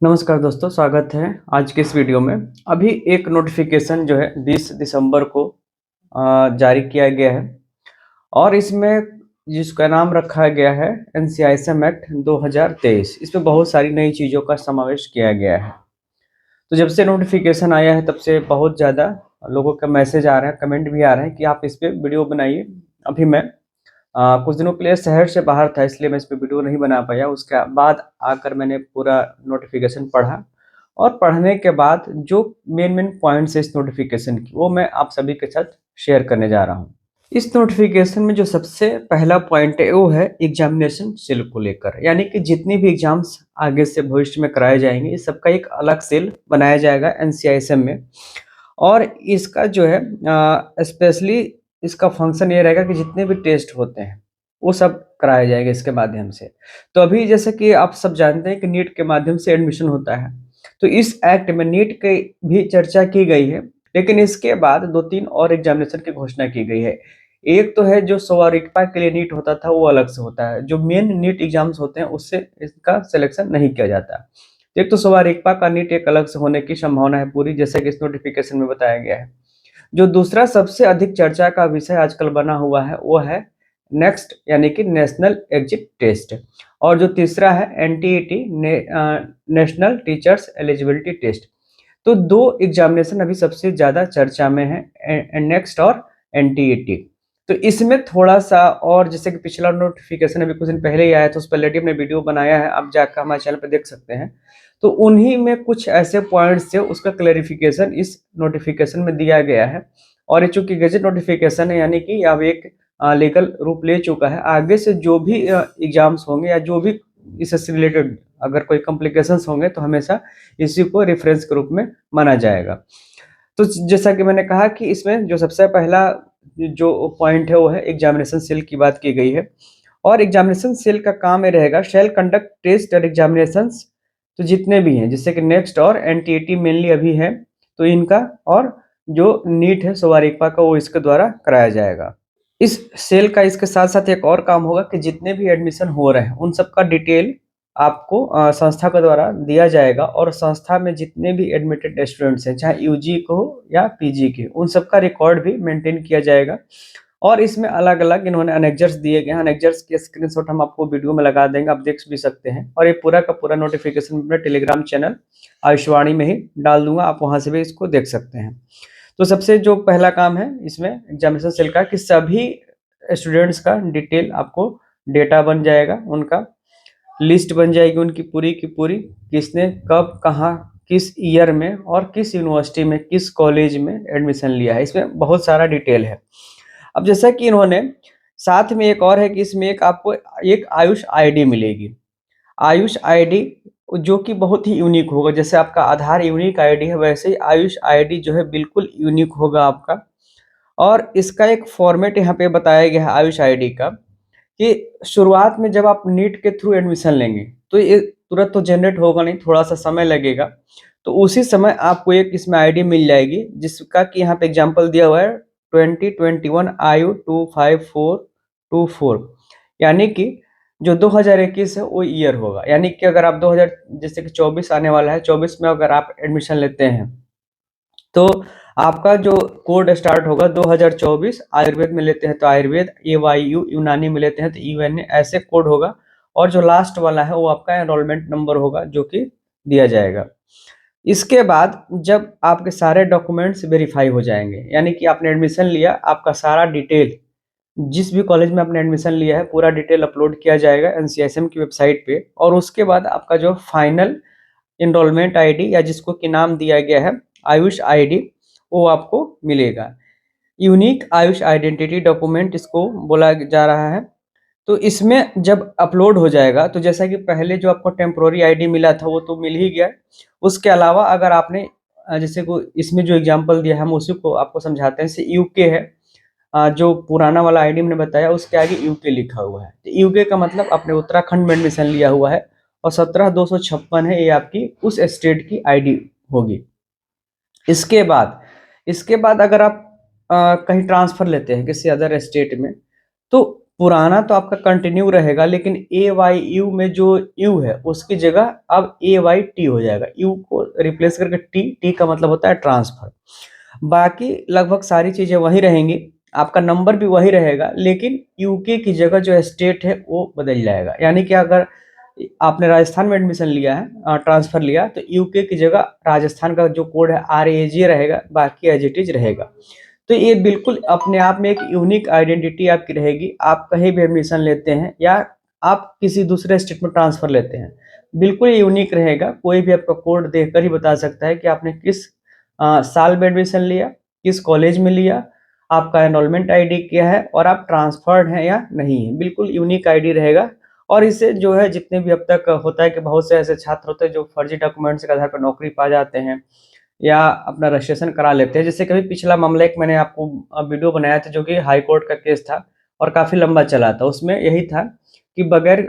नमस्कार दोस्तों, स्वागत है आज के इस वीडियो में। अभी एक नोटिफिकेशन जो है 20 दिसंबर को जारी किया गया है और इसमें जिसका नाम रखा गया है एनसीआईएसएम एक्ट 2023। इसमें बहुत सारी नई चीज़ों का समावेश किया गया है। तो जब से नोटिफिकेशन आया है तब से बहुत ज़्यादा लोगों का मैसेज आ रहा है, कमेंट भी आ रहा है कि आप इस पे वीडियो बनाइए। अभी मैं कुछ दिनों के लिए शहर से बाहर था, इसलिए मैं इस पे वीडियो नहीं बना पाया। उसके बाद आकर मैंने पूरा नोटिफिकेशन पढ़ा और पढ़ने के बाद जो मेन मेन पॉइंट्स है इस नोटिफिकेशन की, वो मैं आप सभी के साथ शेयर करने जा रहा हूँ। इस नोटिफिकेशन में जो सबसे पहला पॉइंट है वो है एग्जामिनेशन सेल को लेकर, यानी कि जितनी भी एग्जाम्स आगे से भविष्य में कराए जाएंगे इस सबका एक अलग सेल बनाया जाएगा एनसीआईएसएम में। और इसका जो है स्पेशली इसका फंक्शन ये रहेगा कि जितने भी टेस्ट होते हैं वो सब कराया जाएगा इसके माध्यम से। तो अभी जैसे कि आप सब जानते हैं कि नीट के माध्यम से एडमिशन होता है, तो इस एक्ट में नीट की भी चर्चा की गई है, लेकिन इसके बाद दो तीन और एग्जामिनेशन की घोषणा की गई है। एक तो है जो स्वरिकपा के लिए नीट होता था वो अलग से होता है, जो मेन नीट एग्जाम्स होते हैं उससे इसका सिलेक्शन नहीं किया जाता। एक तो स्वरिकपा का नीट एक अलग से होने की संभावना है पूरी, जैसे कि इस नोटिफिकेशन में बताया गया है। जो दूसरा सबसे अधिक चर्चा का विषय आजकल बना हुआ है वो है नेक्स्ट, यानी कि नेशनल एग्जिट टेस्ट। और जो तीसरा है एनटीईटी नेशनल टीचर्स एलिजिबिलिटी टेस्ट। तो दो एग्जामिनेशन अभी सबसे ज्यादा चर्चा में है, नेक्स्ट और एनटीईटी। तो इसमें थोड़ा सा और जैसे कि पिछला नोटिफिकेशन अभी कुछ दिन पहले ही आया था, उस पर ऑलरेडी हमने वीडियो बनाया है, आप जाकर हमारे चैनल पर देख सकते हैं। तो उन्हीं में कुछ ऐसे पॉइंट्स थे, उसका क्लेरिफिकेशन इस नोटिफिकेशन में दिया गया है। और ये चूंकि गजट नोटिफिकेशन है, यानी कि अब एक लीगल रूप ले चुका है। आगे से जो भी एग्जाम्स होंगे या जो भी इससे रिलेटेड अगर कोई कॉम्प्लिकेशंस होंगे तो हमेशा इसी को रेफरेंस के रूप में माना जाएगा। तो जैसा कि मैंने कहा कि इसमें जो सबसे पहला जो पॉइंट है वो है एग्जामिनेशन सेल की बात की गई है। और एग्जामिनेशन सेल का काम ये रहेगा, शेल कंडक्ट टेस्ट और एग्जामिनेशंस, तो जितने भी हैं जैसे कि नेक्स्ट और एनटीईटी मेनली अभी है, तो इनका और जो नीट है स्वरिकपा का वो इसके द्वारा कराया जाएगा। इस सेल का इसके साथ साथ एक और काम होगा कि जितने भी एडमिशन हो रहे हैं उन सबका डिटेल आपको संस्था के द्वारा दिया जाएगा। और संस्था में जितने भी एडमिटेड स्टूडेंट्स हैं, चाहे यूजी को हो या पीजी के, उन सबका रिकॉर्ड भी मेंटेन किया जाएगा। और इसमें अलग अलग इन्होंने अनेक्जर्स दिए गए हैं, अनेक्जर्स के स्क्रीनशॉट हम आपको वीडियो में लगा देंगे, आप देख भी सकते हैं। और ये पूरा का पूरा नोटिफिकेशन अपने टेलीग्राम चैनल आयुष्वाणी में ही डाल दूंगा, आप वहां से भी इसको देख सकते हैं। तो सबसे जो पहला काम है इसमें एग्जामिनेशन सेल का कि सभी स्टूडेंट्स का डिटेल आपको डेटा बन जाएगा, उनका लिस्ट बन जाएगी उनकी पूरी की पूरी, किसने कब कहाँ किस ईयर में और किस यूनिवर्सिटी में किस कॉलेज में एडमिशन लिया है, इसमें बहुत सारा डिटेल है। अब जैसा कि इन्होंने साथ में एक और है कि इसमें एक आपको एक आयुष आईडी मिलेगी। आयुष आईडी जो कि बहुत ही यूनिक होगा, जैसे आपका आधार यूनिक आईडी है वैसे ही आयुष आईडी जो है बिल्कुल यूनिक होगा आपका। और इसका एक फॉर्मेट यहाँ पे बताया गया है आयुष आईडी का, कि शुरुआत में जब आप नीट के थ्रू एडमिशन लेंगे तो ये तुरंत तो जनरेट होगा नहीं, थोड़ा सा समय लगेगा। तो उसी समय आपको एक इसमें आईडी मिल जाएगी, जिसका कि यहाँ पे एग्जांपल दिया हुआ है 2021 आयु 25424, यानी कि जो 2021 है वो ईयर होगा। यानी कि अगर आप 2000 जैसे कि 24 आने वाला है, 24 में अगर आप एडमिशन लेते हैं तो आपका जो कोड स्टार्ट होगा 2024, आयुर्वेद में लेते हैं तो आयुर्वेद, AYU यूनानी में लेते हैं तो UNA, ऐसे कोड होगा। और जो लास्ट वाला है वो आपका एनरोलमेंट नंबर होगा जो कि दिया जाएगा। इसके बाद जब आपके सारे डॉक्यूमेंट्स वेरीफाई हो जाएंगे, यानी कि आपने एडमिशन लिया, आपका सारा डिटेल जिस भी कॉलेज में आपने एडमिशन लिया है पूरा डिटेल अपलोड किया जाएगा एनसीआईएसएम की वेबसाइट पे। और उसके बाद आपका जो फाइनल इनरोलमेंट आईडी या जिसको कि नाम दिया गया है आयुष आईडी, वो आपको मिलेगा। यूनिक आयुष आइडेंटिटी डॉक्यूमेंट इसको बोला जा रहा है। तो इसमें जब अपलोड हो जाएगा तो जैसा कि पहले जो आपको टेम्पोररी आईडी मिला था वो तो मिल ही गया। उसके अलावा अगर आपने जैसे को इसमें जो एग्जांपल दिया है हम उसी को आपको समझाते हैं। जैसे यूके है, जो पुराना वाला आईडी मैंने बताया उसके आगे यूके लिखा हुआ है, तो यूके का मतलब आपने उत्तराखंड में एडमिशन लिया हुआ है। और 17,256 है, ये आपकी उस स्टेट की आईडी होगी। इसके बाद अगर आप कहीं ट्रांसफर लेते हैं किसी अदर स्टेट में, तो पुराना तो आपका कंटिन्यू रहेगा, लेकिन AYU में जो यू है उसकी जगह अब AYT हो जाएगा। यू को रिप्लेस करके टी का मतलब होता है ट्रांसफर। बाकी लगभग सारी चीजें वही रहेंगी, आपका नंबर भी वही रहेगा, लेकिन यूके की जगह जो स्टेट है वो बदल जाएगा। यानी कि अगर आपने राजस्थान में एडमिशन लिया है, ट्रांसफर लिया, तो यूके की जगह राजस्थान का जो कोड है RAG रहेगा, बाकी एज इट इज रहेगा। तो ये बिल्कुल अपने आप में एक यूनिक आइडेंटिटी आपकी रहेगी। आप कहीं भी एडमिशन लेते हैं या आप किसी दूसरे स्टेट में ट्रांसफर लेते हैं, बिल्कुल यूनिक रहेगा। कोई भी आपका कोड देखकर ही बता सकता है कि आपने किस साल में एडमिशन लिया, किस कॉलेज में लिया, आपका एनरोलमेंट आईडी क्या है और आप ट्रांसफर्ड हैं या नहीं है। बिल्कुल यूनिक आईडी रहेगा। और इससे जो है जितने भी अब तक होता है कि बहुत से ऐसे छात्र होते हैं जो फर्जी डॉक्यूमेंट्स के आधार पर नौकरी पा जाते हैं या अपना रजिस्ट्रेशन करा लेते हैं। जैसे कभी पिछला मामला एक मैंने आपको वीडियो बनाया था, जो कि हाई कोर्ट का केस था और काफ़ी लंबा चला था। उसमें यही था कि बगैर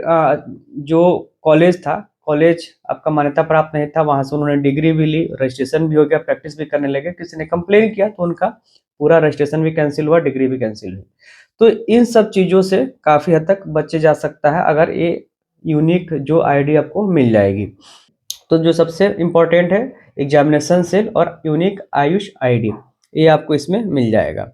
जो कॉलेज था, कॉलेज आपका मान्यता प्राप्त नहीं था, वहाँ से उन्होंने डिग्री भी ली, रजिस्ट्रेशन भी हो गया, प्रैक्टिस भी करने लगे। किसी ने कंप्लेन किया तो उनका पूरा रजिस्ट्रेशन भी कैंसिल हुआ, डिग्री भी कैंसिल हुई। तो इन सब चीज़ों से काफ़ी हद तक बचे जा सकता है अगर ये यूनिक जो आईडी आपको मिल जाएगी। तो जो सबसे इम्पोर्टेंट है, एग्जामिनेशन सेल और यूनिक आयुष आईडी, ये आपको इसमें मिल जाएगा।